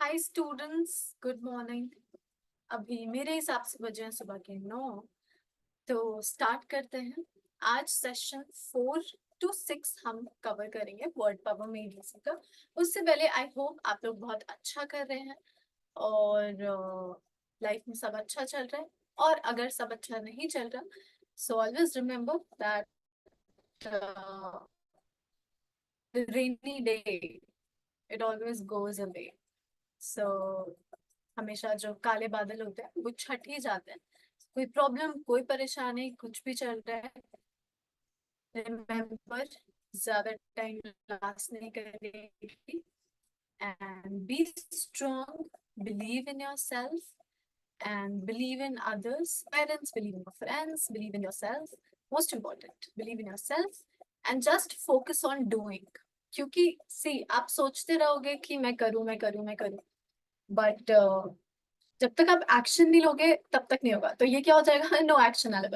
Hi students, good morning. अभी मेरे हिसाब से बजे हैं सुबह के 9। तो स्टार्ट करते हैं। आज सेशन 4 to 6 हम कवर करेंगे वर्ड पावर में इंग्लिश का। उससे पहले आई होप आप लोग बहुत अच्छा कर रहे हैं और लाइफ में सब अच्छा चल रहा है। और अगर सब अच्छा नहीं चल रहा, so always remember that rainy day it always goes away. So हमेशा जो काले बादल होते हैं वो छट ही जाते हैं। कोई प्रॉब्लम, कोई परेशानी, कुछ भी चल रहा है, रिमेम्बर ज्यादा टाइम लास्ट नहीं करेगी। And be strong, believe in your self and believe in others. Parents, believe in your friends, believe in yourself. Most important, believe in yourself and just focus on doing. क्योंकि सी आप सोचते रहोगे कि मैं करूं मैं करूं मैं करूं, बट जब तक आप एक्शन नहीं लोगे तब तक नहीं होगा। तो ये क्या हो जाएगा? नो एक्शन अलग,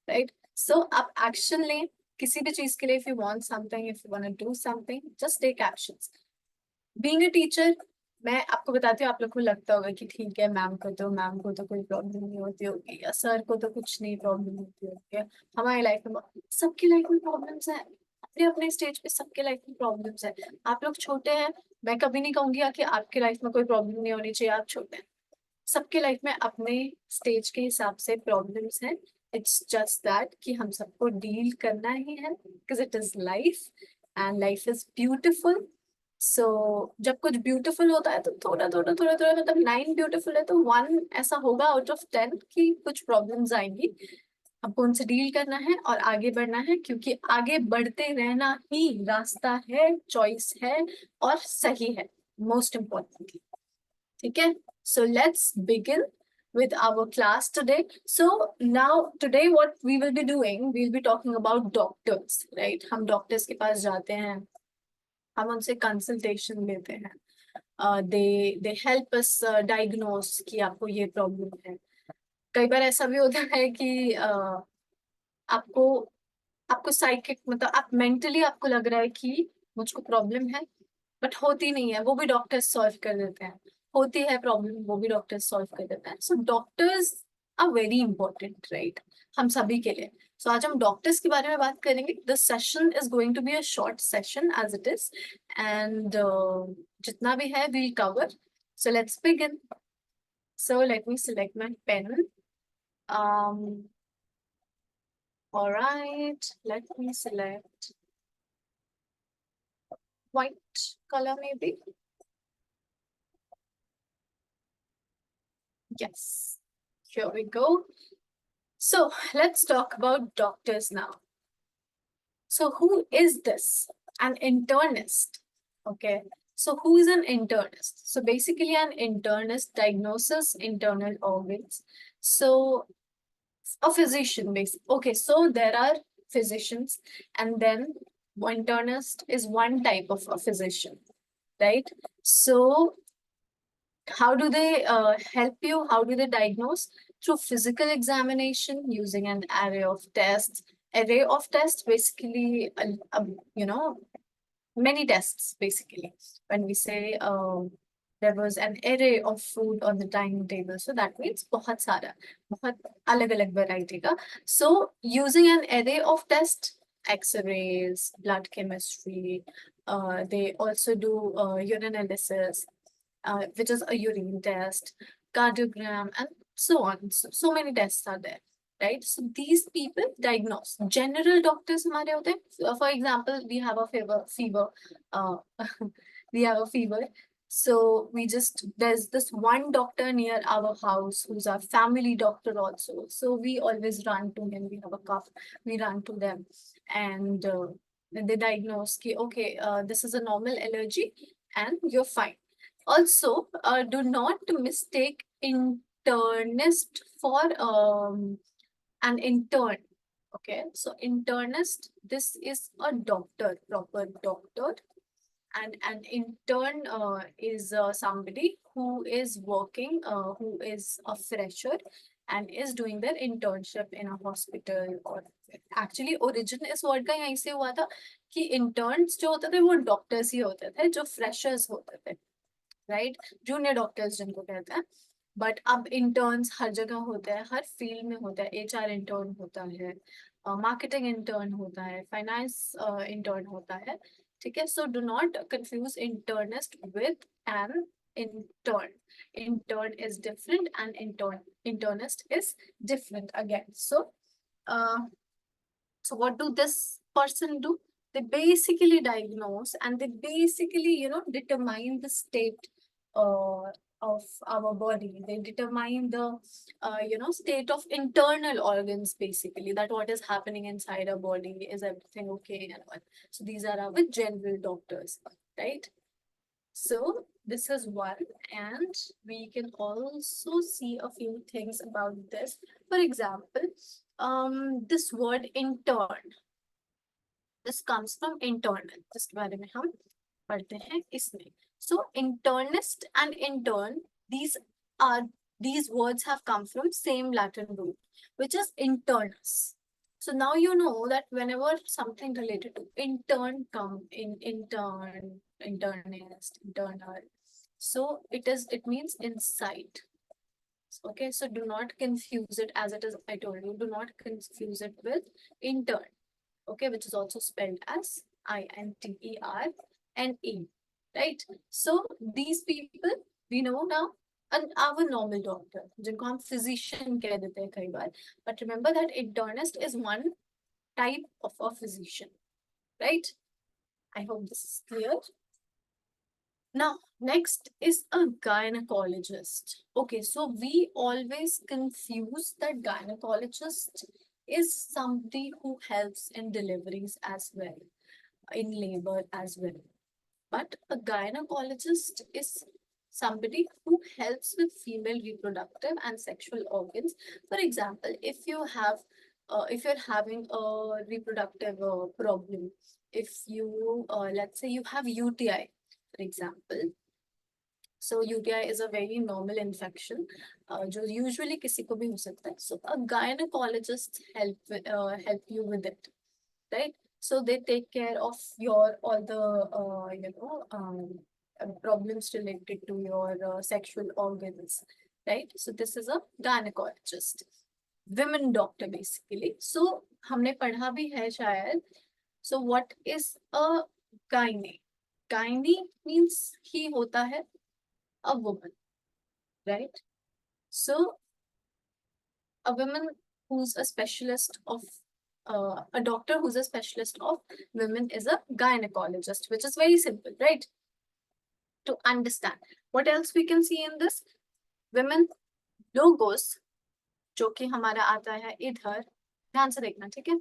राइट? सो आप एक्शन लें किसी भी चीज के लिए। If you want something, if you want to do something, just take actions. Being a teacher, मैं आपको बताती हूँ, आप लोग को लगता होगा कि ठीक है मैम को तो कोई प्रॉब्लम नहीं होती होगी, या सर को तो कुछ नहीं प्रॉब्लम होती होगी। हमारी लाइफ में, सबकी लाइफ में प्रॉब्लम्स है। अपने अपने स्टेज पे सबके लाइफ में प्रॉब्लम्स है। आप लोग छोटे हैं, मैं कभी नहीं कहूंगी कि आपके लाइफ में कोई प्रॉब्लम नहीं होनी चाहिए, आप छोटे हैं। सबके लाइफ में अपने स्टेज के हिसाब से प्रॉब्लम्स हैं। इट्स जस्ट दैट कि हम सबको डील करना ही है, because it is life and life is beautiful. So जब कुछ ब्यूटीफुल होता है तो थोड़ा थोड़ा थोड़ा थोड़ा, मतलब 9 ब्यूटीफुल है तो 1 ऐसा होगा आउट ऑफ 10 कि कुछ प्रॉब्लम्स आएंगी। आपको उनसे डील करना है और आगे बढ़ना है, क्योंकि आगे बढ़ते रहना ही रास्ता है, चॉइस है और सही है, मोस्ट इम्पोर्टेंटली। ठीक है? सो let's begin with our class today. So now today what we will be doing, we'll be talking about doctors, right? हम डॉक्टर्स के पास जाते हैं, हम उनसे कंसल्टेशन लेते हैं। दे हेल्प अस डायग्नोस कि आपको ये प्रॉब्लम है। कई बार ऐसा भी होता है कि आपको आपको साइकिक, मतलब आप मेंटली आपको लग रहा है कि मुझको प्रॉब्लम है, बट होती नहीं है, वो भी डॉक्टर्स सॉल्व कर देते हैं। होती है प्रॉब्लम, वो भी डॉक्टर्स सॉल्व कर देते हैं। So doctors are very important, right? हम सभी के लिए। सो आज हम डॉक्टर्स के बारे में बात करेंगे। The session is going to be a short session as it is, and जितना भी है we'll cover. So let's begin. So let me select my pen. um all right, let me select white color maybe. Yes, here we go. So let's talk about doctors now. So who is this? An internist. Okay. So who is an internist? So basically an internist diagnoses internal organs. So a physician basically. Okay, so there are physicians, and then internist is one type of a physician, right? So how do they help you? How do they diagnose? Through physical examination using an array of tests. Array of tests basically, you know, many tests basically. When we say there was an array of food on the dining table, so that means बहुत सारा, बहुत अलग-अलग variety का. So using an array of tests, X-rays, blood chemistry, they also do urinalysis, which is a urine test, cardiogram, and so on. So many tests are there, right? So these people diagnose. General doctors हमारे होते हैं. For example, we have a fever. Uh, we have a fever. So there's this one doctor near our house who's our family doctor also. So we always run to him. We have a cough, we run to them, and they diagnose ki, okay, this is a normal allergy and you're fine. Also, do not mistake internist for an intern. Okay, so internist, this is a doctor, proper doctor, and an intern is somebody who is working, who is a fresher and is doing their internship in a hospital. Or actually origin इस word का यहीं से हुआ था कि interns जो होते थे वो doctors ही होते थे, जो freshers होते थे, राइट, जूनियर डॉक्टर्स जिनको कहते हैं। बट अब इंटर्न्स हर जगह होते हैं, हर फील्ड में होता है। एचआर इंटर्न होता है, मार्केटिंग इंटर्न होता है, फाइनेंस इंटर्न होता है। ठीक है, so do not confuse internist with an intern. Intern is different and internist is different again. Uh, so what do this person do? They basically diagnose and they basically, determine the state uh, of our body. They determine the, state of internal organs, basically, that what is happening inside our body. Is everything okay and all. So these are our general doctors, right? So this is one, and we can also see a few things about this. For example, this word intern, this comes from internal, जिसके बारे में हम पढ़ते हैं इसमें. So internist and intern, these are these words have come from same Latin root, which is internus. So now you know that whenever something related to intern come in intern, internist, internal, so it means inside. Okay, so do not confuse it as it is. I told you, do not confuse it with intern. Okay, which is also spelled as Interne, right? So these people we know now, and our normal doctor, जिनको हम physician कह देते हैं कई बार. But remember that internist is one type of a physician, right? I hope this is clear. Now, next is a gynecologist. Okay, so we always confuse that gynecologist is somebody who helps in deliveries as well, in labor as well. But a gynecologist is somebody who helps with female reproductive and sexual organs. For example, if you're having a reproductive problem, if you, let's say you have UTI, for example. So UTI is a very normal infection, जो usually किसी को भी हो सकता है. So a gynecologist help you with it, right? So they take care of your all the problems related to your sexual organs, right? So this is a gynecologist, women doctor basically. So हमने पढ़ा भी है शायद. So what is a gyne? Gyne means ही होता है a woman, right? So a woman who's a specialist of a doctor who's a specialist of women is a gynecologist, which is very simple, right? To understand. What else we can see in this? Women logos, जो कि हमारा आता है इधर, ध्यान से देखना, ठीक है?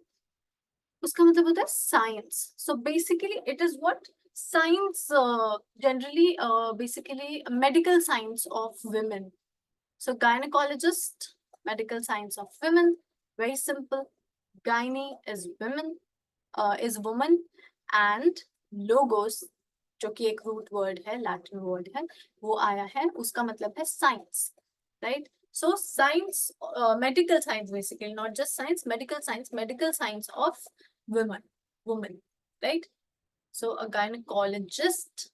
उसका मतलब होता है science. So basically it is what science, generally, basically medical science of women. So gynecologist, medical science of women, very simple. Gyne is woman, and logos, जो कि एक रूट वर्ड है, लैटिन वर्ड है, वो आया है, उसका मतलब है science, right? So science, medical science basically, not just science, medical science of woman, right? So a gynecologist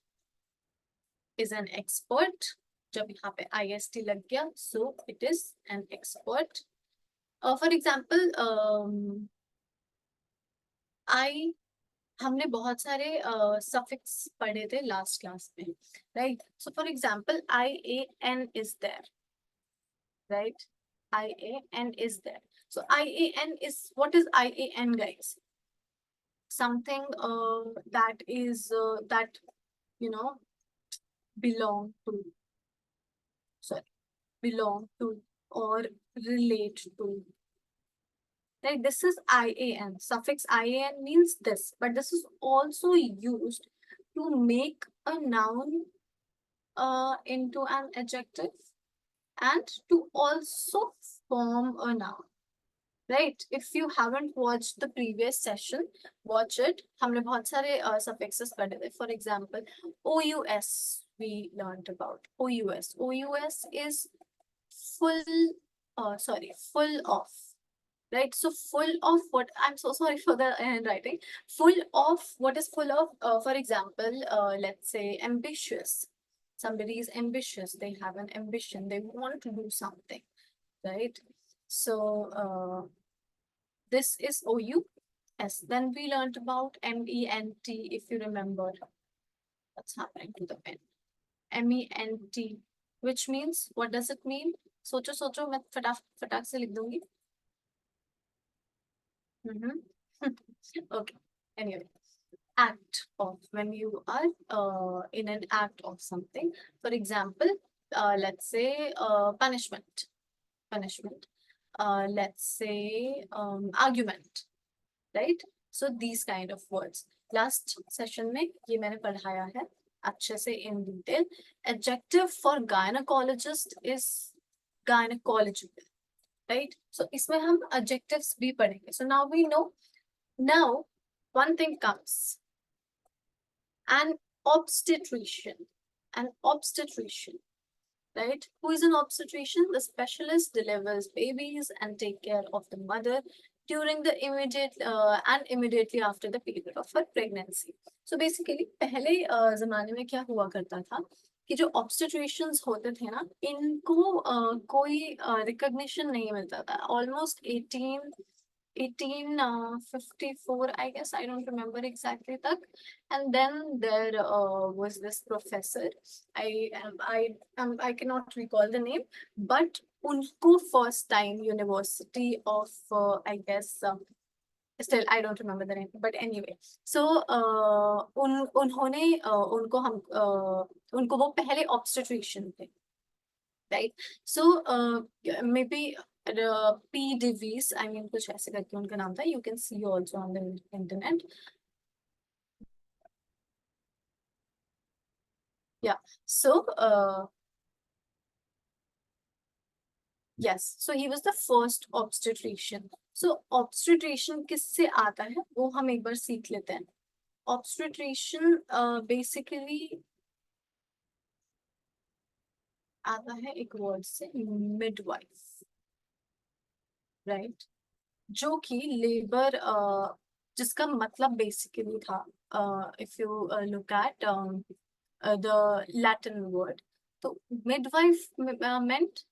is an expert. जब यहाँ पे IST लग गया, so it is an expert. For example, हमने बहुत सारे suffix पढ़े थे last class में, right? So for example, IAN is there, right? IAN is there. So IAN is, what is IAN, guys? Something that is that you know belong to, sorry, belong to or relate to. Like this is IAN. Suffix IAN means this, but this is also used to make a noun into an adjective and to also form a noun. Right? If you haven't watched the previous session, watch it. हमने बहुत सारे suffixes पढ़े थे. For example, OUS we learned about. OUS. OUS is full of. Right? So full of what? I'm so sorry for the handwriting. Full of, what is full of? For example, let's say ambitious. Somebody is ambitious, they have an ambition, they want to do something, right? So this is OUS. Then we learned about MENT, if you remember. What's happening to the pen? MENT, which means, what does it mean? सोचो सोचो, मैं फटाक फटाक से लिख दूंगी. Okay. Anyway, act of, when you are in an act of something. For example, let's say punishment. Let's say argument, right? So these kind of words. Last session में ये मैंने पढ़ाया है अच्छे से in detail. Adjective for gynecologist is gynecological, right? So इसमें हम adjectives भी पढ़ेंगे. So now we know. Now one thing comes. An obstetrician. An obstetrician. Right? Who is an obstetrician? The specialist delivers babies and take care of the mother during the immediate and immediately after the period of her pregnancy. So basically, पहले जमाने में क्या हुआ करता था कि जो obstetricians होते थे ना, इनको कोई recognition नहीं मिलता था. Almost 1854, I guess, I don't remember exactly tak. And then there was this professor. I cannot recall the name, but unko first time University of I guess still I don't remember the name, but anyway. So उन्होंने उनको वो पहले obstetrician थे, right? So maybe P. Divis, I mean कुछ ऐसे करके उनका नाम था. You can see also on the internet. Yeah. So yes. So he was the first obstetrician. So obstetrician किससे आता है वो हम एक बार सीख लेते हैं. Obstetrician basically आता है एक word से midwife, right? जो कि लेबर जिसका मतलब बेसिकली था, if you look at the Latin word, तो midwife meant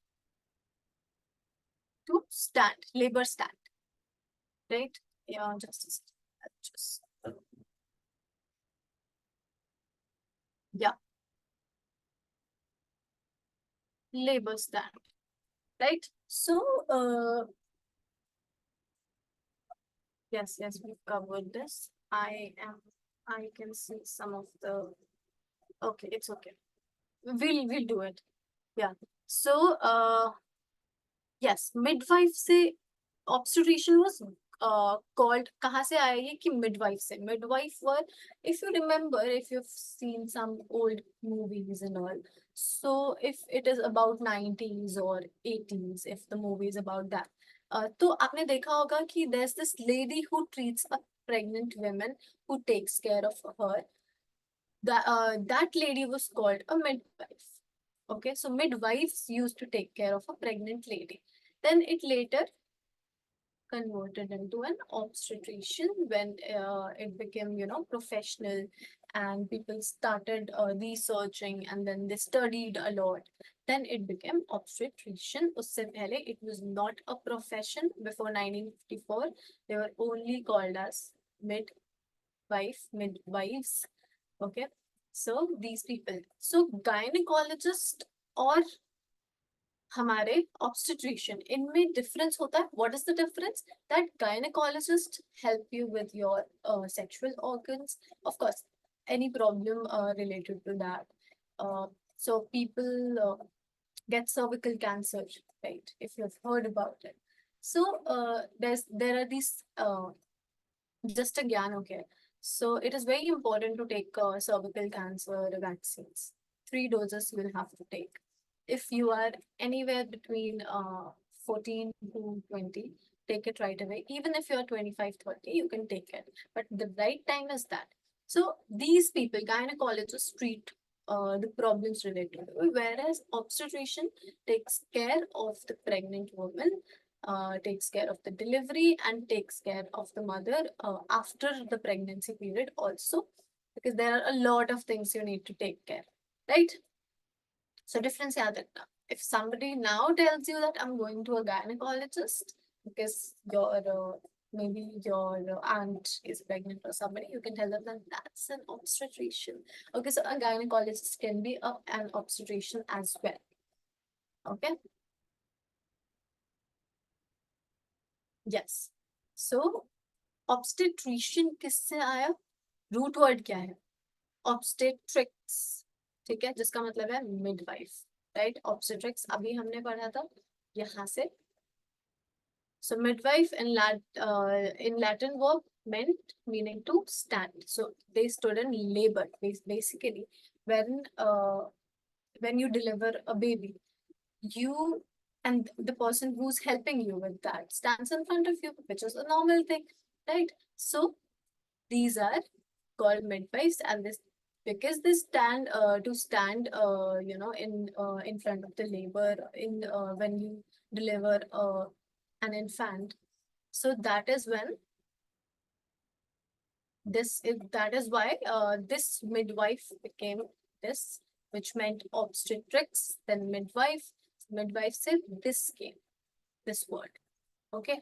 to stand, labor stand, right? Yeah, just yeah, labor stand, right? So yes, we've covered this. I can see some of the, okay, it's okay. We'll do it. Yeah. So yes, midwife से obstetrician was called, कहाँ से आया ये कि midwife से. Midwife were, if you remember, if you've seen some old movies and all, so if it is about 90s or 80s, if the movie is about that, तो आपने देखा होगा कि there's this lady who treats a pregnant woman, who takes care of her. That lady was called a midwife. Okay, so midwives used to take care of a pregnant lady. Then it later converted into an obstetrician when it became, professional, and people started researching, and then they studied a lot. Then it became obstetrician. Usse pehle it was not a profession. Before 1954, they were only called as midwives. Okay, so these people. So gynecologist और हमारे obstetrician इनमें difference होता है. What is the difference? That gynecologist help you with your sexual organs, of course, any problem related to that. So people get cervical cancer, right? If you've heard about it. So there are these just a gyan, okay. So it is very important to take cervical cancer vaccines. 3 doses you will have to take. If you are anywhere between 14 to 20, take it right away. Even if you're 25, 30, you can take it. But the right time is that. So these people, gynecologists, treat the problems related to it, whereas obstetrician takes care of the pregnant woman, takes care of the delivery, and takes care of the mother after the pregnancy period also, because there are a lot of things you need to take care, right? So difference याद रखना. If somebody now tells you that I'm going to a gynecologist because maybe your aunt is pregnant or somebody, you can tell them that that's an obstetrician. Okay, so a gynecologist can be an obstetrician as well. Okay. Yes. So obstetrician किससे आया? Root word क्या है? obstetrics. ठीक है, जिसका मतलब है midwife. Right, obstetrics अभी हमने पढ़ा था यहाँ से. So midwife in Latin verb meant meaning to stand. So they stood in labor. Basically, when you deliver a baby, you and the person who's helping you with that stands in front of you, which is a normal thing, right? So these are called midwives, and this because they stand to stand in front of the labor in when you deliver an infant. So that is when that is why this midwife became this, which meant obstetrics, then midwife. Midwife said this came, this word. Okay,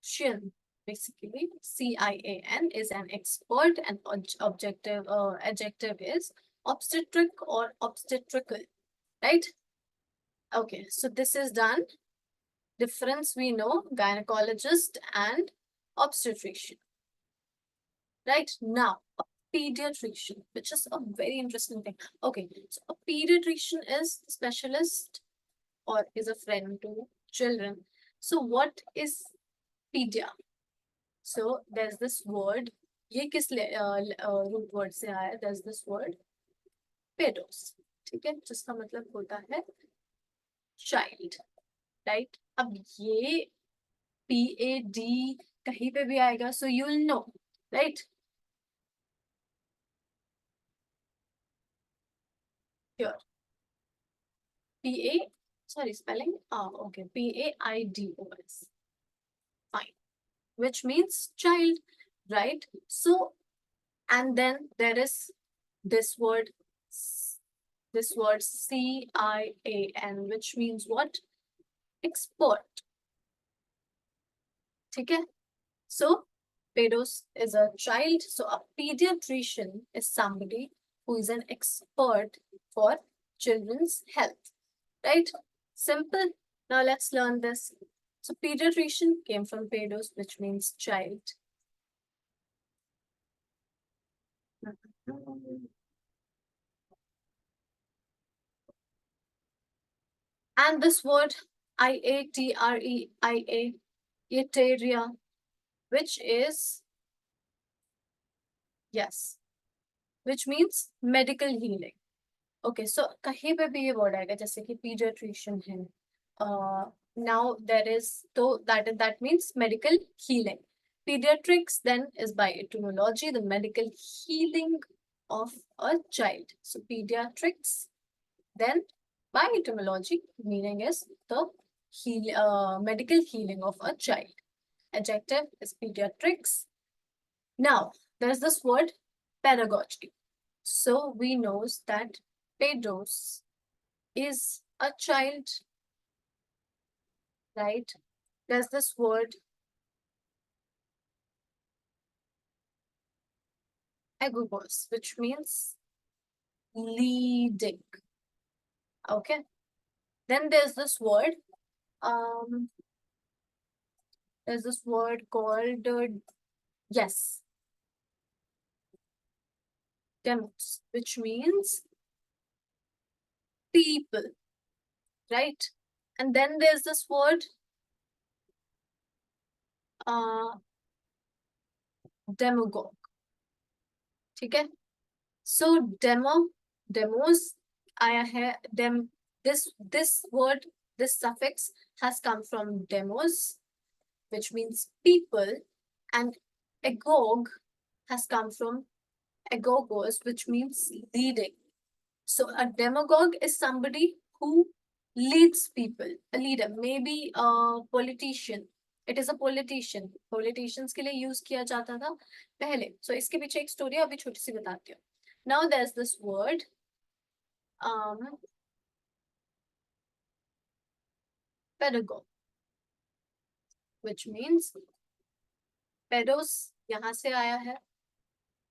Cian, basically CIAN is an expert, and adjective is obstetric or obstetrical, right? Okay, so this is done. Difference we know, gynecologist and obstetrician. Right now, a pediatrician, which is a very interesting thing. Okay, so a pediatrician is a specialist or is a friend to children. So what is pedia? So there's this word. ये किस root word से आया है? There's this word pedos. ठीक है, जिसका मतलब होता है child. Right? अब ये PAD कहीं पे भी आएगा, so you'll know, right? Here. Sorry, spelling? Okay. PAIDOS. Fine. Which means child, right? So, and then there is this word CIAN, which means what? Expert. Okay? So, pedos is a child. So, a pediatrician is somebody who is an expert for children's health. Right? Simple. Now let's learn this. So pediatrician came from pedos, which means child. And this word IATREIA, iteria, which is, yes, which means medical healing. Okay, so कहीं पे भी ये word आएगा, जैसे कि pediatrician है. Now there is, so that means medical healing. Pediatrics then is by etymology the medical healing of a child. So pediatrics then by etymology meaning is the medical healing of a child. Adjective is pediatrics. Now there's this word pedagogy. So we know that pedos is a child, right? There's this word agogos, which means leading. Okay. Then there's this word called yes, demos, which means people, right? And then there's this word demagogue. Okay. So demos आया है, this word, this suffix has come from demos, which means people, and agog has come from agogos, which means leading. So a demagogue is somebody who leads people, a leader, maybe a politician. It is a politician. Politicians के लिए use किया जाता था पहले. So इसके पीछे एक story अभी छोटी सी बताती हूँ. Now there's this word pedagogue, which means pedos यहाँ से आया है,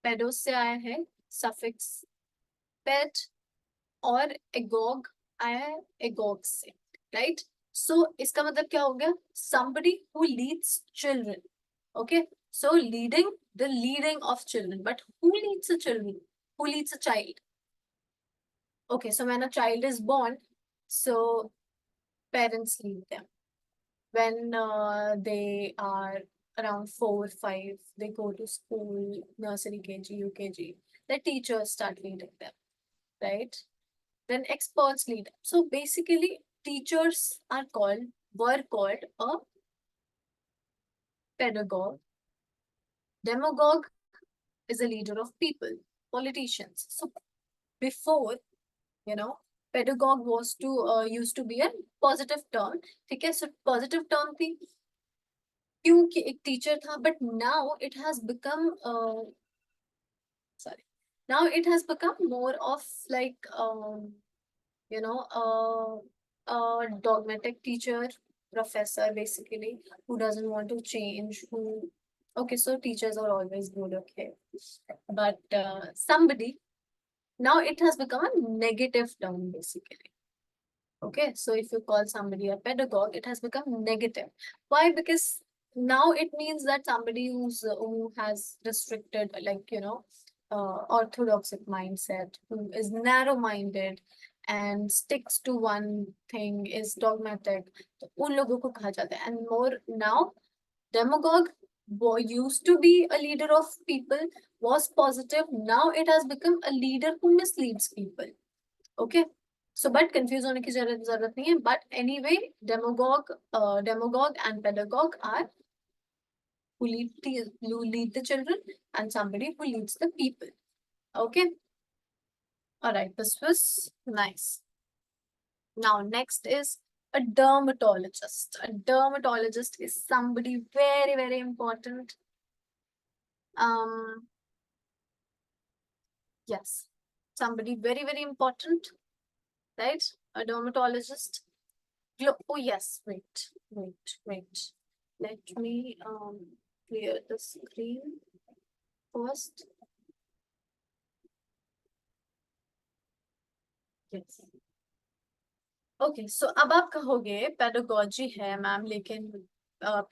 pedos से आया है suffix ped, और agog आया है agog से, right? So इसका मतलब क्या हो गया? Somebody who leads children. Okay, so leading, the leading of children, but who leads a children? Who leads a child? Okay, so when a child is born, so parents lead them. When they are around 4, 5, they go to school, nursery, KG, UKG. The teachers start leading them, right? Then experts lead. So basically, teachers were called a pedagogue. Demagogue is a leader of people, politicians. So before, you know, pedagogue was to used to be a positive term. ठीक है, so positive term थी क्योंकि एक teacher था, but now it has become sorry, now it has become more of like you know a dogmatic teacher, professor basically, who doesn't want to change, who, okay, so teachers are always good, okay, but somebody, now it has become a negative term basically. Okay, so if you call somebody a pedagogue, it has become negative. Why? Because now it means that somebody who has restricted, like, orthodoxic mindset, who is narrow-minded and sticks to one thing, is dogmatic. तो उन लोगों को कहा जाता है. And more now, demagogue used to be a leader of people, was positive. Now it has become a leader who misleads people. Okay. So, but confused होने की जरूरत नहीं है. But anyway, demagogue and pedagogue are who lead the children, and somebody who leads the people. Okay. All right. This was nice. Now, next is a dermatologist. A dermatologist is somebody very, very important. Yes, somebody very, very important, right? A dermatologist. Oh yes, wait. Let me clear the screen first. Yes. Okay, so अब आप कहोगे pedagogy है ma'am, लेकिन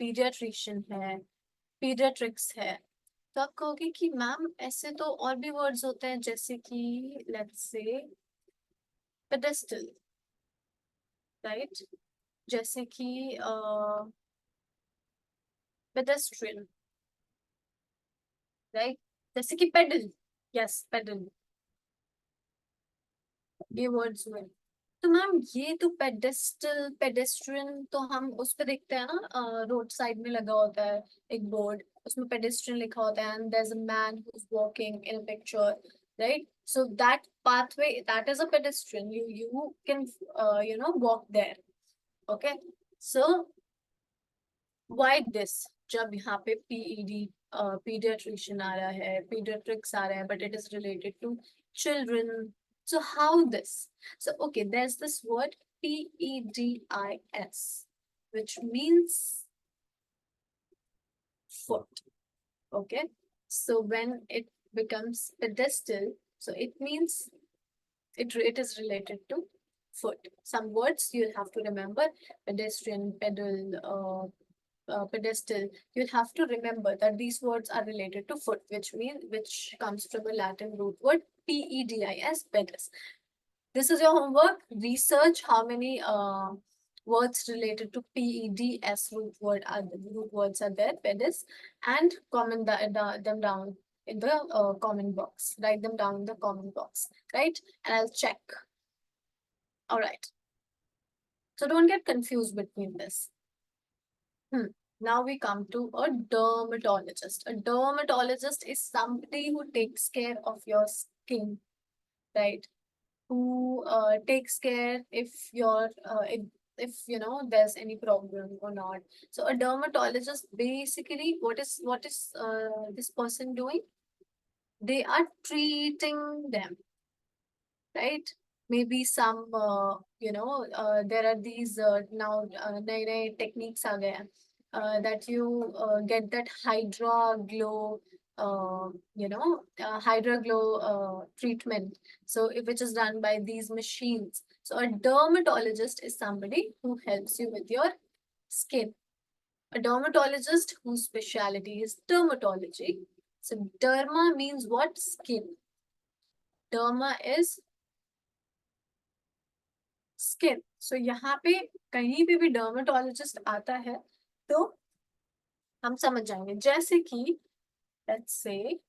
pediatrician है, pediatrics है, तो आप कहोगे कि मैम ऐसे तो और भी वर्ड्स होते हैं, जैसे कि let's say pedestal, right? जैसे कि pedestrian, right? जैसे कि pedal, yes, pedal, ये वर्ड्स हुए. तो मैम ये तो पेडेस्ट्रियन तो हम उस पे देखते हैं ना, रोड साइड में लगा होता है एक बोर्ड, उसमें पेडेस्ट्रियन लिखा होता है, and there is a man who is walking in a picture, right? So that pathway, that is a pedestrian. You can walk there. Okay, so why this? जब यहाँ पे PED, pediatrician आ रहा है, pediatrics आ रहा है, but it is related to children. So how this? So okay, there's this word PEDIS, which means foot. Okay, so when it becomes pedestal, so it means it is related to foot. Some words you'll have to remember: pedestrian, pedal, pedestal. You'll have to remember that these words are related to foot, which comes from the Latin root word pedis, pedis. This is your homework. Research how many words related to PEDS root words are there, pedis, and comment them down in the comment box. Write them down in the comment box, right? And I'll check. All right. So don't get confused between this. Now we come to a dermatologist. A dermatologist is somebody who takes care of your skin, right? Who takes care if if there's any problem or not. So a dermatologist, basically, what is this person doing? They are treating them, right? maybe some there are these now नए techniques आ गए हैं that you get that hydra glow hydra glow treatment, so which is done by these machines. So a dermatologist is somebody who helps you with your skin. A dermatologist whose specialty is dermatology. So derma means what? Skin. Derma is skin. So यहाँ पे कहीं पे भी dermatologist आता है तो हम समझ जाएंगे, जैसे कि let's say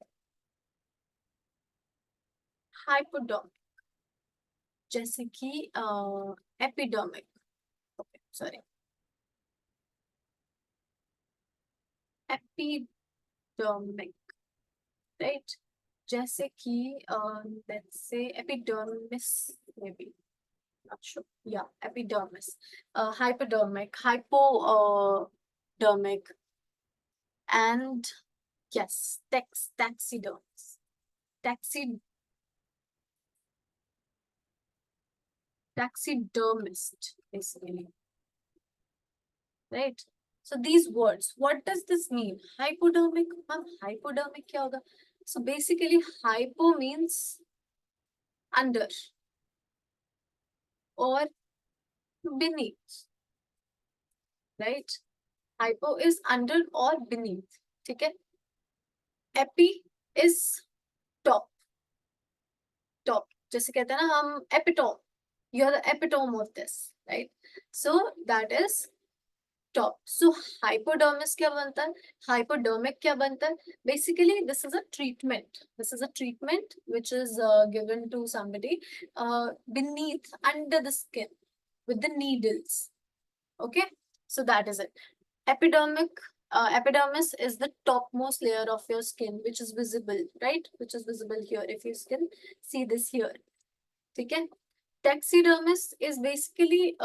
hypodermic, जैसे कि epidermic, okay, sorry, epidermic, right? जैसे कि let's say epidermis, maybe, not sure. Yeah, epidermis, hypodermic, hypodermic, and yes, taxidermis. Taxi Taxidermist, basically, right? So these words, what does this mean? Hypodermic, hypodermic क्या होगा? So basically, hypo means under or beneath, right? Hypo is under or beneath, ठीक है? Epi is top, top. जैसे कहते हैं ना हम epitome, you're the epitome of this, right? So that is top. So hypodermis क्या बनता है? Hypodermic क्या बनता है? Basically, this is a treatment. This is a treatment which is given to somebody beneath, under the skin, with the needles. Okay, so that is it. Epidermis is the topmost layer of your skin, which is visible, right? Which is visible here. If you can see this here, okay. Taxidermist is basically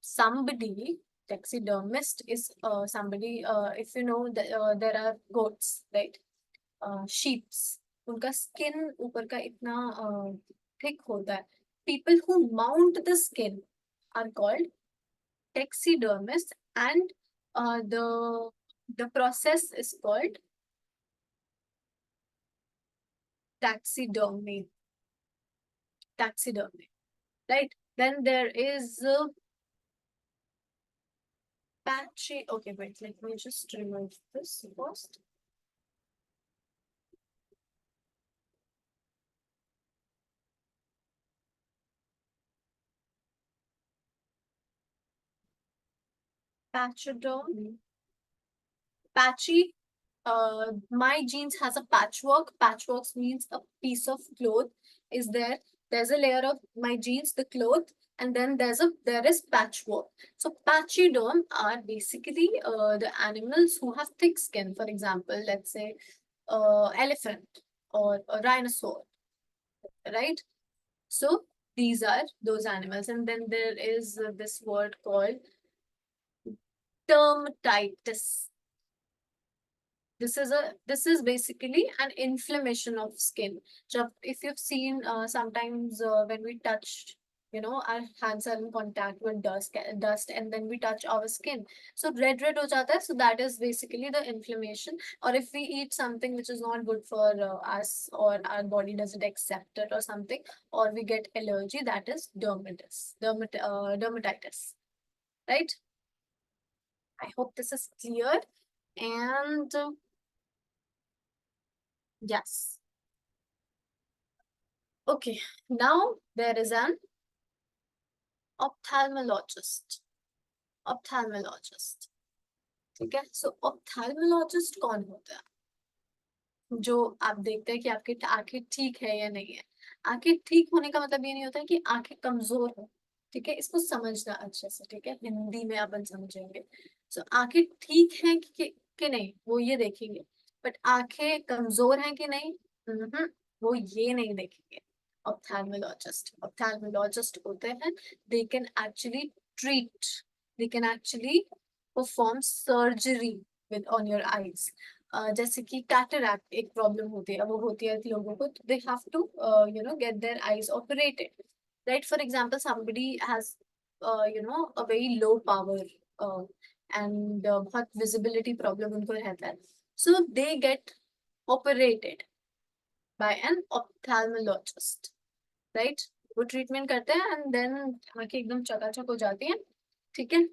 somebody. Taxidermist is somebody. If you know that there are goats, right? Sheeps. उनका skin ऊपर का इतना thick होता है. People who mount the skin are called taxidermists, and the process is called taxidermy. Taxidermy, right? Then there is patchy. Okay, wait, let me just remove this first. Patchoderm. Patchy. My jeans has a patchwork. Patchwork means a piece of cloth is there. There's a layer of my jeans, the cloth, and then there is patchwork. So pachyderm are basically the animals who have thick skin. For example, let's say elephant or a rhinoceros, right? So these are those animals, and then there is this word called dermatitis. This is basically an inflammation of skin. So if you've seen sometimes when we touch, our hands are in contact with dust, and then we touch our skin. So red ho jata hai. So that is basically the inflammation. Or if we eat something which is not good for us, or our body doesn't accept it or something, or we get allergy, that is dermatitis, right? I hope this is clear. And yes. Okay, now there is an ophthalmologist. Ophthalmologist. ठीक है, so ophthalmologist कौन होता है? जो आप देखते हैं कि आपकी आंखें ठीक है या नहीं है. आंखें ठीक होने का मतलब ये नहीं होता है कि आंखें कमजोर हो. ठीक है, इसको समझना अच्छे से. ठीक है, हिंदी में अपन समझेंगे. so आंखें ठीक हैं कि नहीं, वो ये देखेंगे. बट आंखें कमजोर हैं कि नहीं, वो ये नहीं देखेंगे. Ophthalmologist होते हैं, they can actually treat, they can actually perform surgery with on your eyes. जैसे कि कैटरैक्ट एक प्रॉब्लम होती है, वो होती है लोगों को, they have to get their eyes operated. right? For example, somebody has, a very low power and बहुत visibility problem उनको रहता है. So they get operated by an ophthalmologist, right? वो treatment करते हैं and then आंखें एकदम चकाचक हो जाती हैं, ठीक है?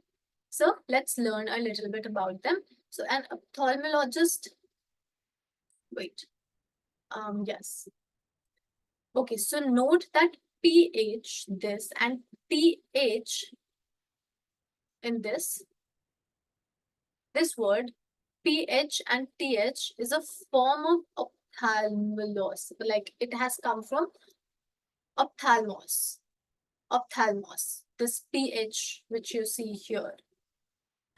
So let's learn a little bit about them. So an ophthalmologist, wait, yes. Okay, so note that PH this and TH in this word, PH and TH is a form of ophthalmos. Like it has come from ophthalmos. Ophthalmos. This PH which you see here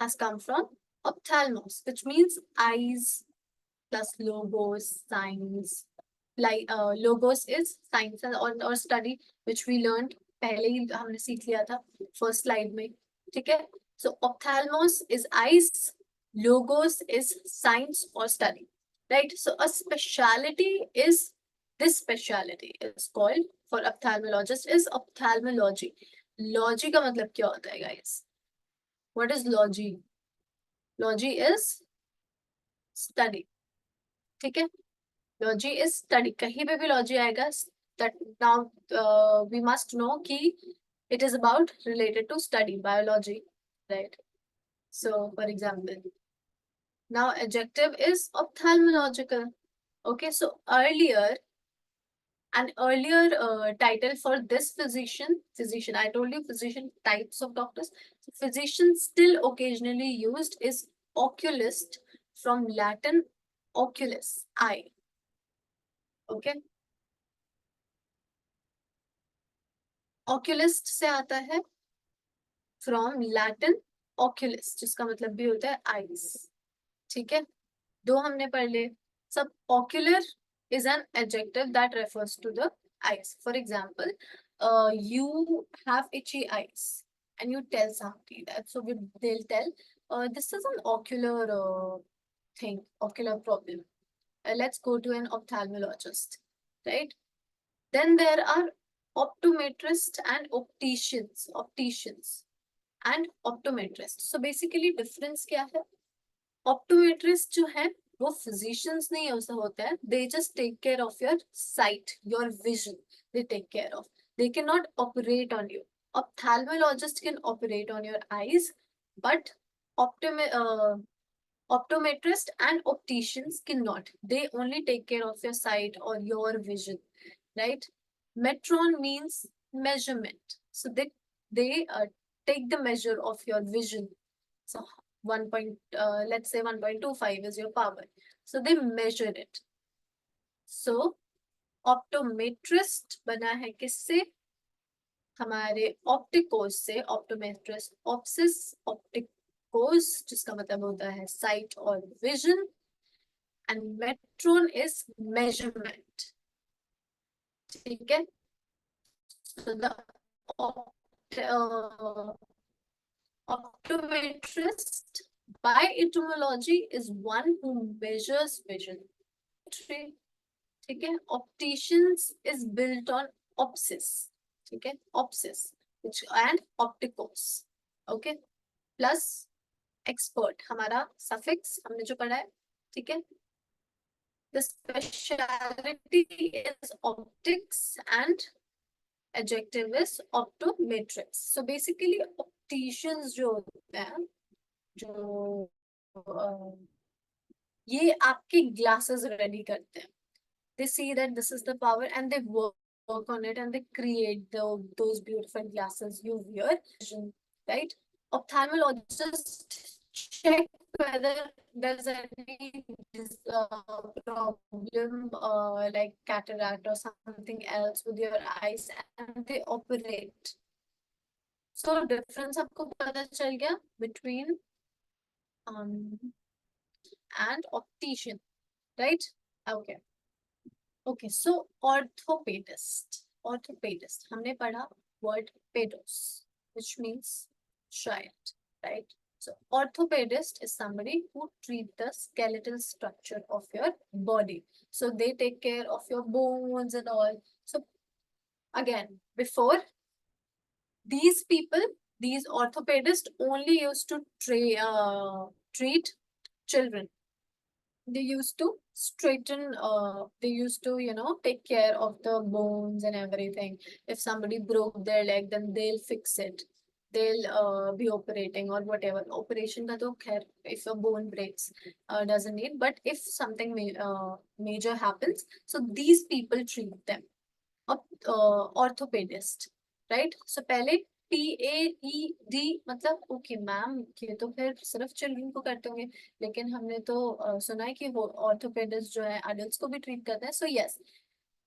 has come from ophthalmos, which means eyes plus logos, signs. Like logos is science or study which we learned पहले ही हमने सीख लिया था first slide में, ठीक है? So ophthalmos is eyes, logos is science or study, right? So a speciality is, this speciality is called for ophthalmologist is ophthalmology. Logy का मतलब क्या होता है guys? What is logy? Logy is study, ठीक है? लॉजी इज स्टडी, कहीं पे भी लॉजी आएगा that now we must know कि it is about related to study biology, right? So for example, now adjective is ophthalmological. Okay, so earlier title for this physician, I told you physician types of doctors. So physician still occasionally used is oculist, from Latin oculus, eye. Okay, oculist से आता है from Latin oculus, जिसका मतलब भी होता है eyes, ठीक है? दो हमने पढ़ लिए सब. ocular is an adjective that refers to the eyes. For example, you have itchy eyes and you tell somebody that, so they'll tell this is an ocular thing, ocular problem. Let's go to an ophthalmologist, right? Then there are optometrists and opticians and optometrists. So basically difference क्या है? Optometrist जो है वो physicians नहीं ऐसा होता है. They just take care of your sight, your vision. They take care of. They cannot operate on you. Ophthalmologist can operate on your eyes, but optometrist and opticians cannot. They only take care of your sight or your vision, right? Metron means measurement. So they take the measure of your vision. So let's say 1.25 is your power. So they measure it. So optometrist बना है किससे? हमारे ऑप्टिकोस से. Optometrist ऑप्सिस ऑप्टिकोस जिसका मतलब होता है site और vision, and matron is measurement, ठीक है? So the optometrist by etymology is one who measures vision. ठीक है? Opticians is built on opsis, ठीक है? Opsis which and opticos, okay? Plus expert हमारा suffix हमने जो पढ़ा है, ठीक है? The speciality is optics and adjective is optometrics. So basically opticians जो होते हैं, जो ये आपके glasses ready करते हैं. They see that this is the power and they work on it and they create those beautiful glasses you wear, right? Ophthalmologists check whether there's any problem like cataract or something else with your eyes and they operate. So difference आपको पता चल गया between and optician, right? Okay. Okay, so orthopedist. Orthopedist. हमने पढ़ा word pedos, which means child, right? So orthopedist is somebody who treat the skeletal structure of your body. So they take care of your bones and all. So again, before These people, these orthopedists only used to treat children. They used to straighten, they used to, take care of the bones and everything. If somebody broke their leg, then they'll fix it. They'll be operating or whatever. Operation ka to khair, if a bone breaks, doesn't need. But if something major happens, so these people treat them. Orthopaedist, right? So पहले PAED मतलब okay ma'am, ये तो फिर सिर्फ children को करते होंगे, लेकिन हमने तो सुना है कि ऑर्थोपेडिस्ट जो है अडल्ट्स को भी ट्रीट करते हैं. So yes,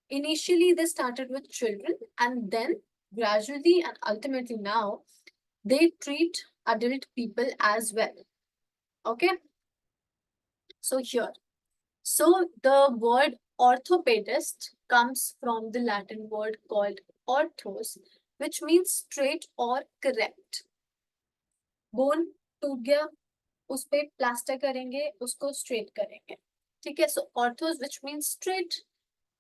initially they started with children, and then gradually and ultimately now they treat adult people as well. Okay, so here, so the word orthopedist comes from the Latin word called orthos, which means straight or correct. Bone टूट गया, उस पे plaster करेंगे, उसको straight करेंगे. ठीक है, so orthos, which means straight.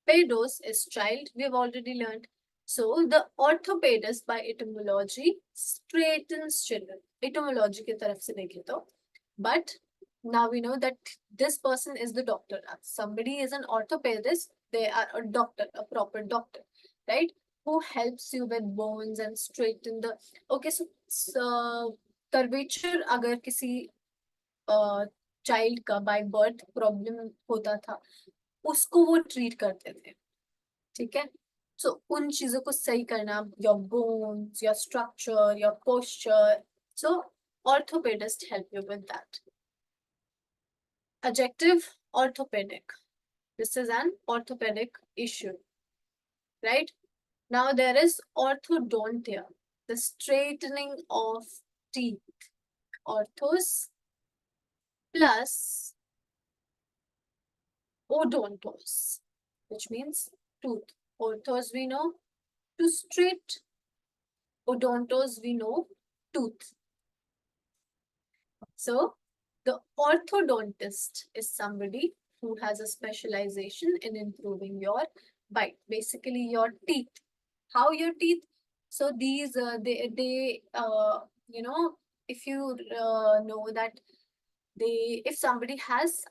Pedos is child, we've already learned. So the orthopedist by etymology straightens children. Etymology की तरफ से देखें तो, but now we know that this person is the doctor. Somebody is an orthopedist, they are a doctor, a proper doctor, right? Who helps you with bones and straighten the. Okay, so curvature अगर किसी child का by birth problem होता था, उसको वो treat करते थे. ठीक है, सो उन चीजों को सही करना, your bones, your structure, your posture. So orthopedist help you with that. Adjective, orthopedic. This is an orthopedic issue, right? Now there is orthodontia, the straightening of teeth. Orthos plus odontos, which means tooth. Orthos we know, to straight. Odontos we know, tooth. So the orthodontist is somebody who has a specialization in improving your bite, basically your teeth. How your teeth? So these they if you know that if somebody has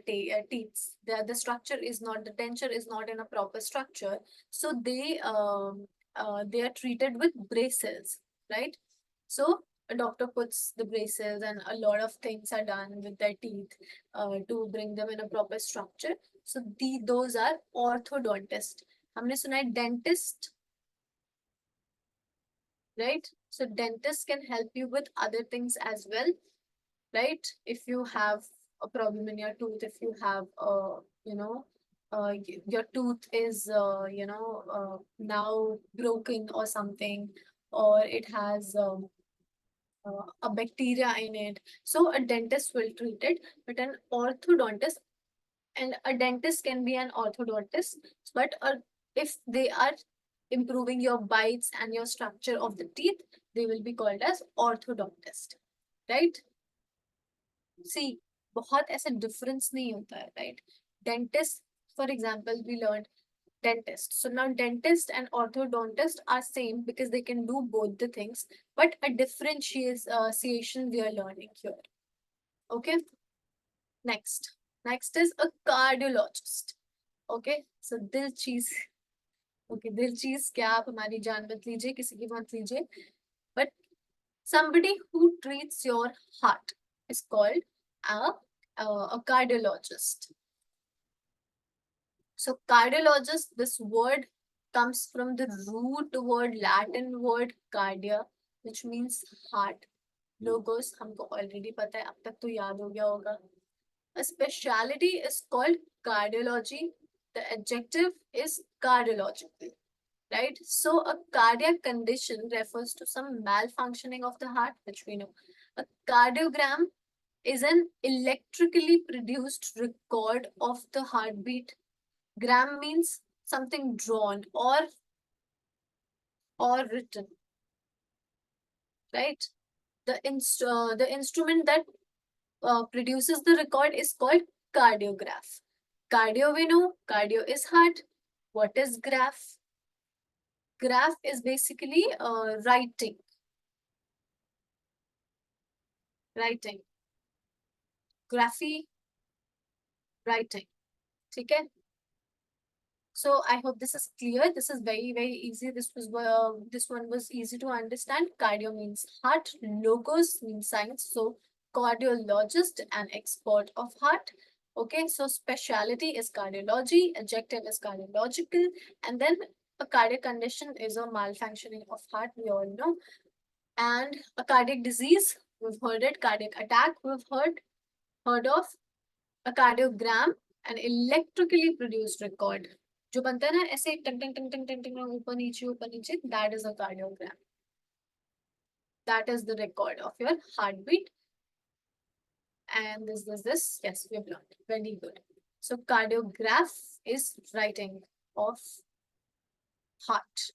teeth, the structure is not, the denture is not in a proper structure, so they are treated with braces, right? So a doctor puts the braces and a lot of things are done with their teeth to bring them in a proper structure. So those are orthodontist. हमने सुना है dentist, right? So dentist can help you with other things as well, right? If you have a problem in your tooth, if you have your tooth is now broken or something, or it has a bacteria in it, so a dentist will treat it. But an orthodontist, and a dentist can be an orthodontist, but if they are improving your bites and your structure of the teeth, they will be called as orthodontist, right? See, बहुत ऐसा difference नहीं होता है, right? Dentist, for example, we learned dentist. So now dentist and orthodontist are same because they can do both the things, but a differentiation we are learning here. Okay. Next is a cardiologist. Okay. So दिल चीज. Okay, दिल चीज क्या, आप हमारी जान मत लीजिए, किसी की मत लीजिए. But somebody who treats your heart is called a cardiologist. So cardiologist, this word comes from the root word, Latin word cardia, which means heart. Logos हमको already पता है, अब तक तो याद हो गया होगा. A specialty is called cardiology. The adjective is cardiological, right? So a cardiac condition refers to some malfunctioning of the heart, which we know. A cardiogram is an electrically produced record of the heartbeat. Gram means something drawn or written, right? The instrument that produces the record is called cardiograph. Cardio we know, cardio is heart. What is graph? graph is basically writing. Graphy, writing. Okay. So I hope this is clear. This is very, very easy. This one was easy to understand. Cardio means heart. Logos means science. So cardiologist and expert of heart. Okay, so specialty is cardiology, adjective is cardiological, and then a cardiac condition is a malfunctioning of heart, we all know. And a cardiac disease, we've heard it, cardiac attack, we've heard of, a cardiogram, an electrically produced record. जो बनता है ना ऐसे टंग टंग टंग टंग टंग टंग ऊपर नीचे, that is a cardiogram. That is the record of your heartbeat. And this, yes, we have learned. Very good. So cardiograph is writing of heart.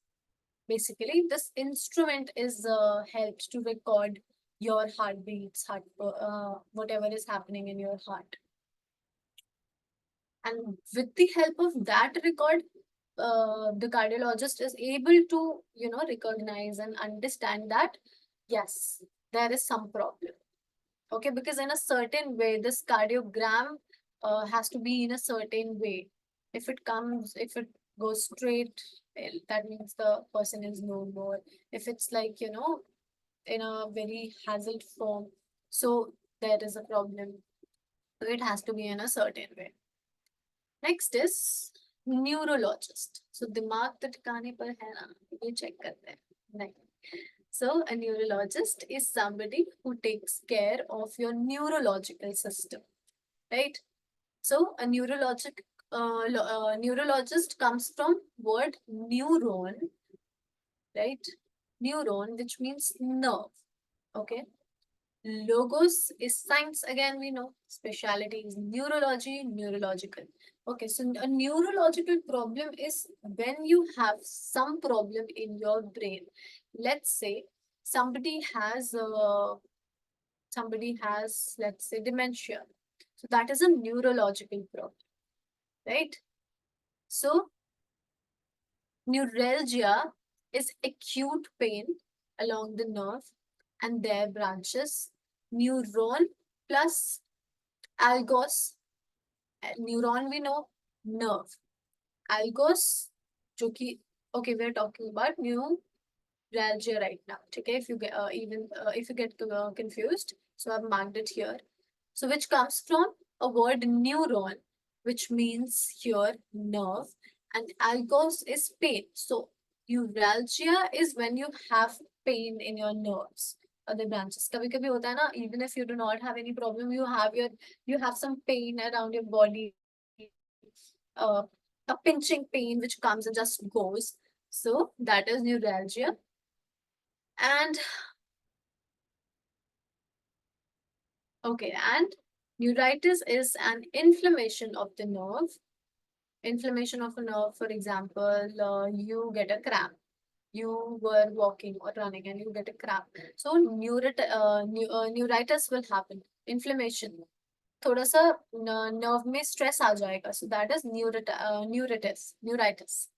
Basically, this instrument is helped to record your heartbeats, whatever is happening in your heart. And with the help of that record, the cardiologist is able to, recognize and understand that, yes, there is some problem. Okay, because in a certain way, this cardiogram has to be in a certain way. If it goes straight, well, that means the person is no more. If it's like, in a very hazard form, so there is a problem. So it has to be in a certain way. Next is neurologist. So दिमाग तो ठिकाने पर है ना, ये check करते हैं. नहीं. So a neurologist is somebody who takes care of your neurological system, right? So a neurologist comes from word neuron, right? Neuron, which means nerve. Okay. Logos is science, again we know. Speciality is neurology, neurological. Okay, so a neurological problem is when you have some problem in your brain. Let's say somebody has, let's say, dementia. So that is a neurological problem, right? So neuralgia is acute pain along the nerve and their branches. Neuron plus algos. Neuron we know, nerve. Algos, जो कि, okay, we're talking about neuralgia right now. Okay, if you get if you get confused, so I've marked it here. So which comes from a word neuron, which means here nerve, and algos is pain. So neuralgia is when you have pain in your nerves, other branches. कभी कभी होता है ना, even if you do not have any problem, you have some pain around your body, uh, a pinching pain which comes and just goes. So that is neuralgia. And okay, and neuritis is an inflammation of the nerve. Inflammation of a nerve, for example, you get a cramp. You were walking or running and you get a cramp. So neuritis will happen. Inflammation. थोड़ा सा nerve में stress आ जाएगा. So that is neuritis.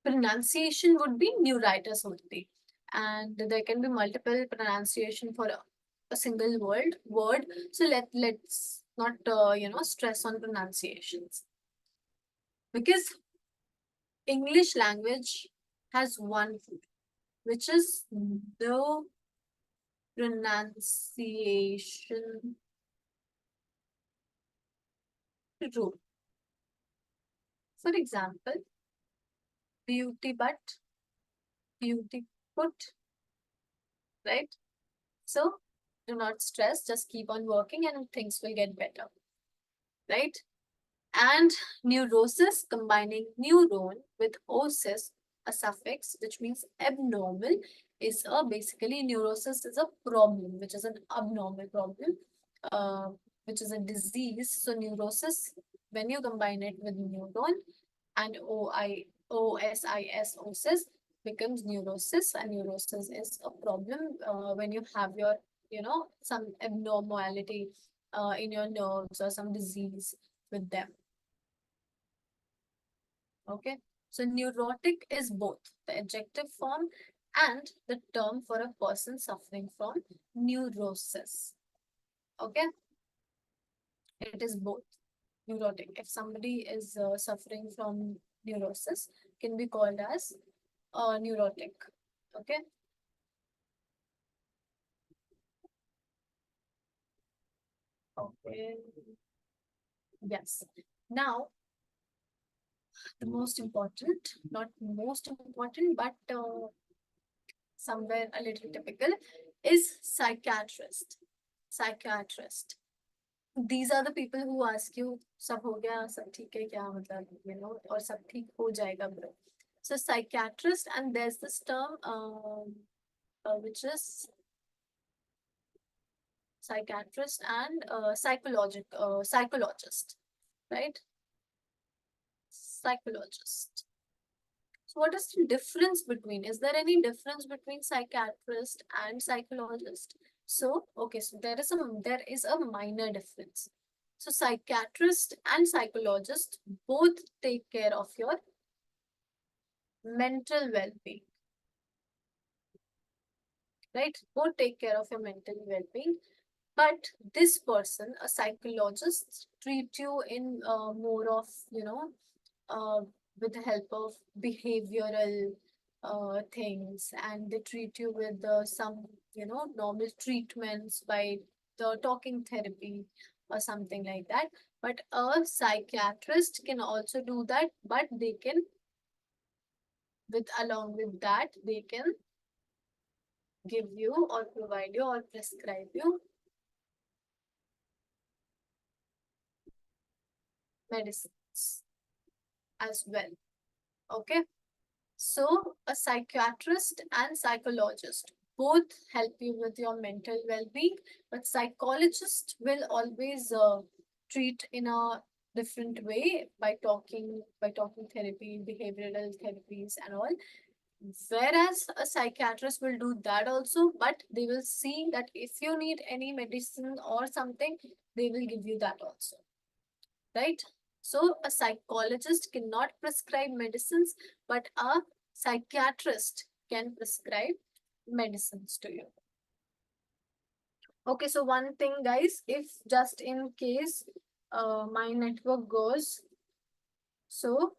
Pronunciation would be neuritis only. And there can be multiple pronunciation for a single word. So let's not stress on pronunciations, because English language has one rule, which is no pronunciation rule. For example, beauty but, beauty put, right? So do not stress, just keep on working and things will get better, right? And neurosis, combining neuron with osis, a suffix which means abnormal, is basically neurosis is a problem, which is an abnormal problem, which is a disease. So neurosis, when you combine it with neuron and osis becomes neurosis, and neurosis is a problem when you have your, some abnormality in your nerves or some disease with them. Okay. So neurotic is both the adjective form and the term for a person suffering from neurosis. Okay, it is both neurotic. If somebody is suffering from neurosis, can be called as neurotic. Okay. Okay. Yes. Now, the most important, not most important, but somewhere a little typical, is psychiatrist. Psychiatrist. These are the people who ask you, सब हो गया, सब ठीक है क्या, मतलब, और सब ठीक हो जाएगा bro. So psychiatrist, and there's this term which is psychiatrist and psychologist, right? Psychologist. So what is the difference between? Is there any difference between psychiatrist and psychologist? So okay, so there is a minor difference. So psychiatrist and psychologist both take care of your mental well-being, right? Both take care of your mental well-being. But this person, a psychologist, treat you in more of, uh, with the help of behavioral things, and they treat you with some, normal treatments by the talking therapy or something like that. But a psychiatrist can also do that, but they can, with along with that, they can give you or provide you or prescribe you medicines as well. Okay. So, a psychiatrist and psychologist both help you with your mental well-being, but psychologist will always treat in a different way by talking therapy, behavioral therapies, and all. Whereas a psychiatrist will do that also, but they will see that if you need any medicine or something, they will give you that also, right? So a psychologist cannot prescribe medicines, but a psychiatrist can prescribe medicines to you. Okay, so one thing, guys, if just in case my network goes, so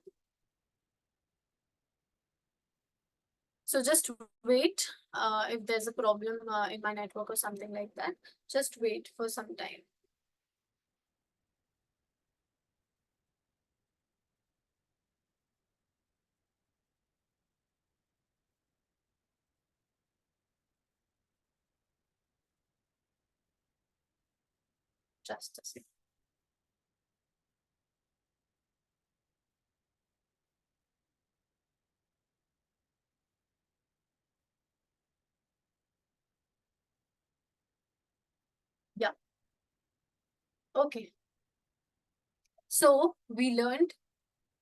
just wait. If there's a problem in my network or something like that, just wait for some time. Just a second. Yeah. Okay. So we learned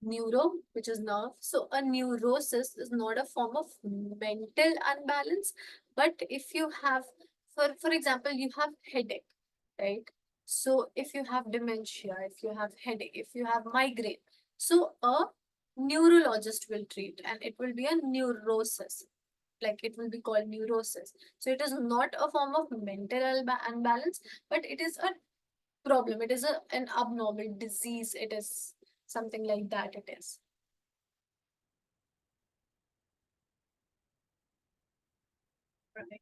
neuro, which is nerve. So a neurosis is not a form of mental unbalance, but if you have, for example, you have headache, right? So if you have dementia, if you have headache, if you have migraine, so a neurologist will treat, and it will be a neurosis. Like it will be called neurosis. So it is not a form of mental unbalance, but it is a problem. It is an abnormal disease. It is something like that. It is. Right.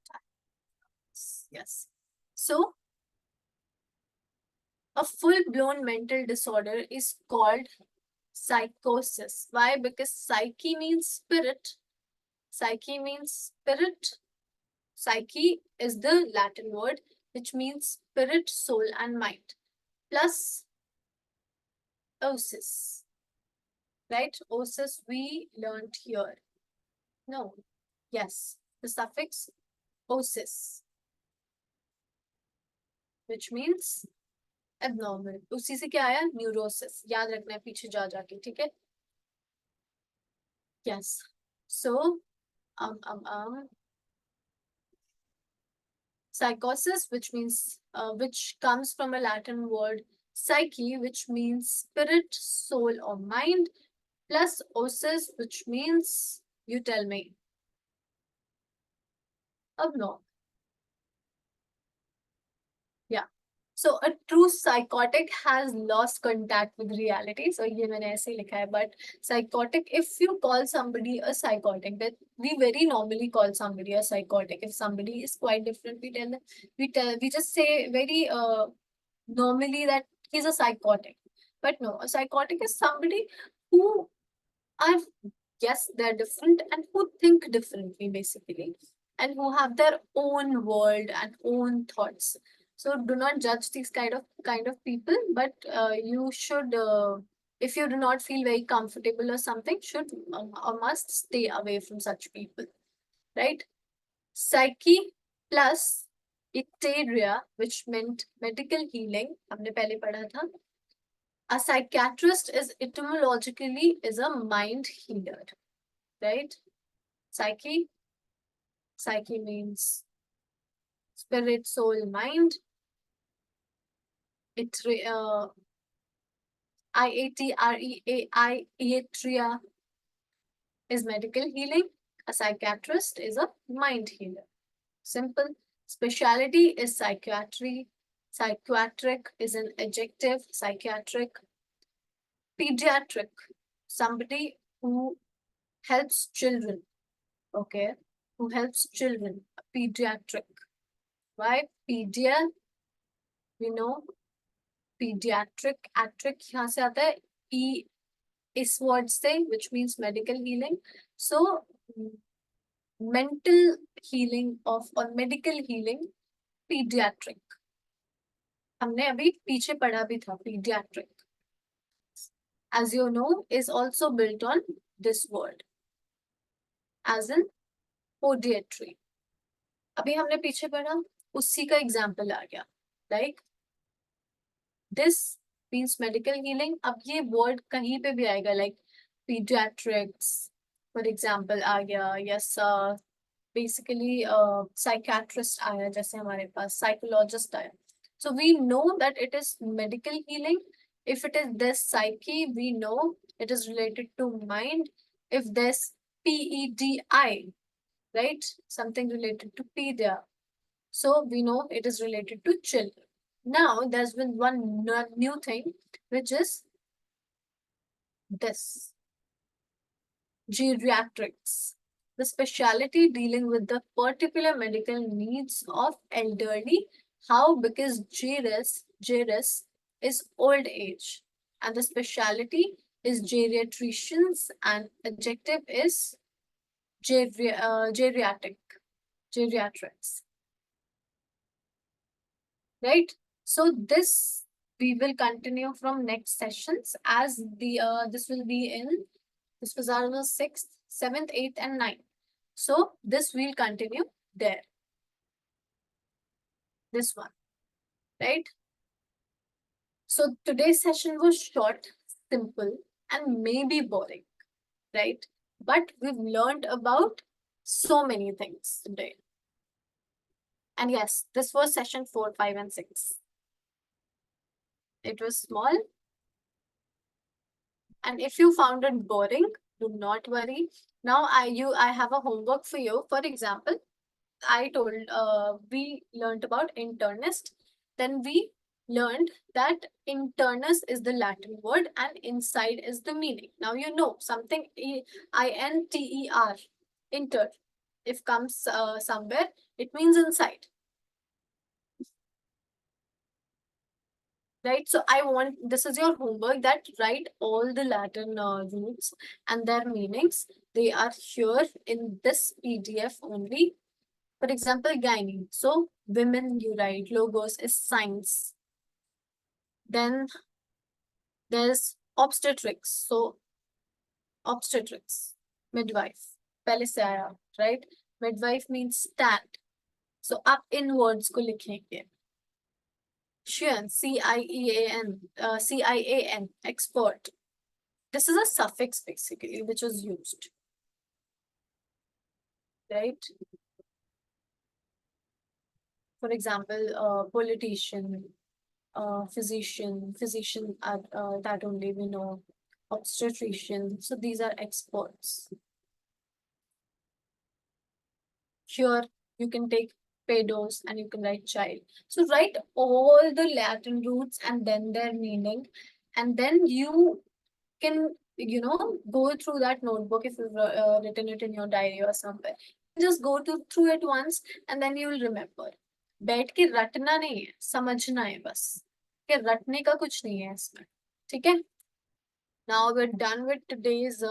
Yes. So a full-blown mental disorder is called psychosis. Why? Because psyche means spirit. Psyche means spirit. Psyche is the Latin word which means spirit, soul, and mind. Plus osis. Right? Osis we learned here. No. Yes. The suffix osis, which means abnormal. उसी से क्या आया? Neurosis. याद रखना है पीछे जा जाके, ठीक है? Yes. So, psychosis, which comes from a Latin word psyche, which means spirit, soul, or mind. plus osis, which means you tell me. No. Yeah. So a true psychotic has lost contact with reality. So ये मैंने ऐसे ही लिखा है. But psychotic, if you call somebody a psychotic, that we very normally call somebody a psychotic. If somebody is quite different, we just say very normally that he's a psychotic. But no, a psychotic is somebody who are, yes, they're different and who think differently basically, and who have their own world and own thoughts. So do not judge these kind of people, but you should, if you do not feel very comfortable or something, should or must stay away from such people, right? Psyche plus iteria, which meant medical healing, हमने पहले पढ़ा था. A psychiatrist is etymologically is a mind healer, right? Psyche, psyche means spirit, soul, mind. It iatria is medical healing. A psychiatrist is a mind healer. Simple. Speciality is psychiatry. Psychiatric is an adjective. Psychiatric. Pediatric, somebody who helps children. Okay, who helps children. Pediatric. Why pedia? We know pediatric. Atric यहाँ से आता है e इस word से, which means medical healing. So mental healing of or medical healing pediatric. हमने अभी पीछे पढ़ा भी था pediatric. As you know, is also built on this word, as in podiatry. अभी हमने पीछे पढ़ा, उसी का एग्जाम्पल आ गया. Like this means medical healing. अब ये वर्ड कहीं पे भी आएगा, लाइक पीडियाट्रिक्स फॉर एग्जाम्पल आ गया, यस बेसिकली साइकियाट्रिस्ट आया, जैसे हमारे पास साइकोलॉजिस्ट आया. So we know that it is medical healing. If it is this psyche, we know it is related to mind. If this PEDI, right, something related to pedia, so we know it is related to children. Now there's been one new thing, which is this geriatrics, the specialty dealing with the particular medical needs of elderly. How? Because geris is old age, and the specialty is geriatricians, and adjective is geriatrics, right? So this we will continue from next sessions, as the this will be in, this was our 6th, 7th, 8th and 9th. So this will continue there. This one, right? So today's session was short, simple, and maybe boring, right? But we've learned about so many things today. And yes, this was session 4, 5, and 6. It was small. And if you found it boring, do not worry. Now I have a homework for you. For example, I told we learned about internist. Then we learned that internus is the Latin word and inside is the meaning. Now you know something INTER, inter. If comes somewhere, it means inside. Right, so I want, this is your homework, that write all the Latin roots and their meanings. They are here in this PDF only. For example, gynae. So women, you write. Logos is science. Then there's obstetrics. So obstetrics, midwife. पहले से आया, right? Midwife means stand. So आप इन words को लिखेंगे. Cian, CIAN, expert. This is a suffix basically, which is used, right? For example, politician, physician, that only we know. obstetrician. So these are experts. Here you can take pedos and you can write child. So write all the Latin roots and then their meaning, and then you can, go through that notebook if you've written it in your diary or somewhere. Just go through it once and then you will remember. बैठ के रटना नहीं है, समझना है बस, कि रटने का कुछ नहीं है इसमें. ठीक है? Now we're done with today's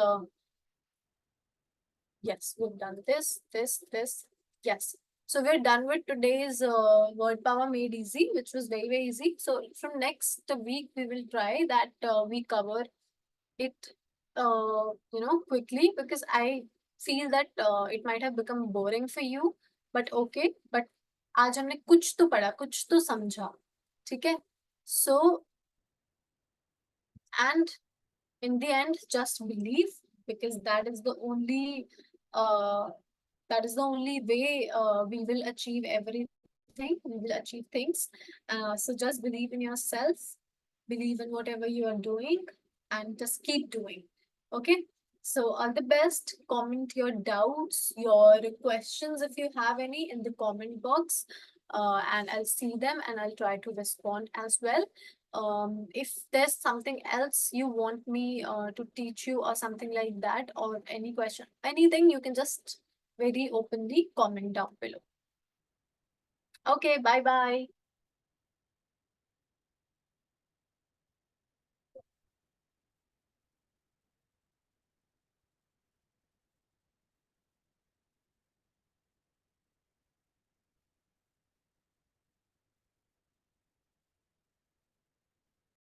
yes, we've done this. Yes. So we're done with today's word power made easy, which was very, very easy. So from next week, we will try that we cover it, quickly, because I feel that it might have become boring for you. But okay, but आज हमने कुछ तो पढ़ा, कुछ तो समझा. ठीक है? So, and in the end, just believe, because uh, that is the only way we will achieve everything. We will achieve things. So just believe in yourself, believe in whatever you are doing, and just keep doing. Okay. So all the best. Comment your doubts, your questions if you have any in the comment box, and I'll see them and I'll try to respond as well. If there's something else you want me to teach you or something like that, or any question, anything, you can just very openly comment down below. Okay, bye bye.